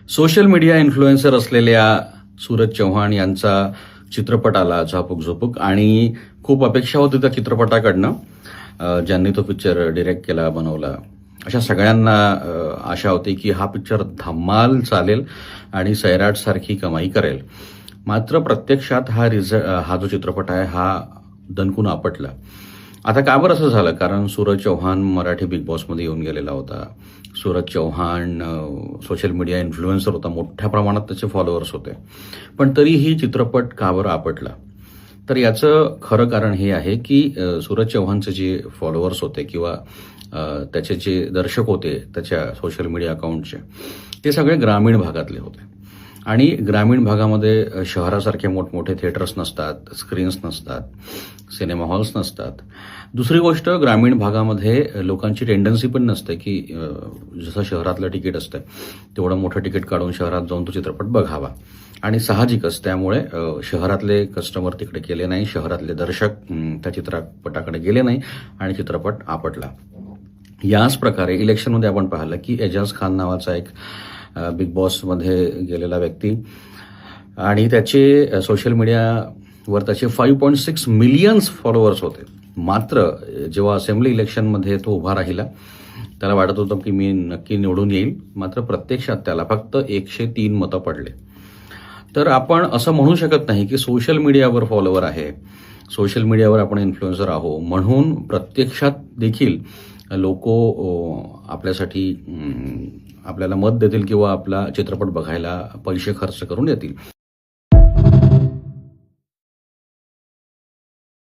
Social media influencer असलेल्या सूरज चव्हाण यांचा चित्रपट आला झापूक झोपूक आणि खूप अपेक्षा होती त्या चित्रपटाकडनं. ज्यांनी तो पिक्चर डिरेक्ट केला, बनवला, अशा सगळ्यांना आशा होती की हा पिक्चर धमाल चालेल आणि सैराटसारखी कमाई करेल. मात्र प्रत्यक्षात हा जो चित्रपट आहे हा दणकून आपटला. आता का बरं असं झालं? कारण सूरज चव्हाण मराठी बिग बॉसमध्ये येऊन गेलेला होता. Suraj Chavan social media influencer होता, मोठ्या प्रमाणात त्याचे फॉलोअर्स होते. पण तरीही चित्रपट का बरं आपटला? तर याचं खरं कारण हे आहे की सूरज चव्हाणचे जे फॉलोअर्स होते किंवा त्याचे जे दर्शक होते त्याच्या सोशल मीडिया अकाउंटचे, ते सगळे ग्रामीण भागातले होते. आणि ग्रामीण भागामध्ये शहरासारखे मोठमोठे थिएटर्स नसतात, स्क्रीन्स नसतात, सिनेमा हॉल्स नसतात. दुसरी गोष्ट, ग्रामीण भागामध्ये लोकांची टेंडन्सी पण नसते की जसं शहरातलं तिकीट असतं तेवढं मोठं तिकीट काढून शहरात जाऊन तो चित्रपट बघावा. आणि साहजिकच त्यामुळे शहरातले कस्टमर तिकडे गेले नाही, शहरातले दर्शक त्या चित्रपटाकडे गेले नाही आणि चित्रपट आपटला. याच प्रकारे इलेक्शनमध्ये आपण पाहिलं की एजाज खान नावाचा एक बिग बॉसमध्ये गेलेला व्यक्ती आणि त्याचे सोशल मीडियावर त्याचे 5.6 मिलियन्स फॉलोअर्स होते. मात्र जेव्हा असेंब्ली इलेक्शनमध्ये तो उभा राहिला, त्याला वाटत होतं की मी नक्की निवडून येईल. मात्र प्रत्यक्षात त्याला फक्त 103 मतं पडले. तर आपण असं म्हणू शकत नाही की सोशल मीडियावर फॉलोअर आहे, सोशल मीडियावर आपण इन्फ्लुएन्सर आहो म्हणून प्रत्यक्षात देखील लोक आपल्यासाठी आपल्याला मत देतील किंवा आपला चित्रपट बघायला पैसे खर्च करून येतील.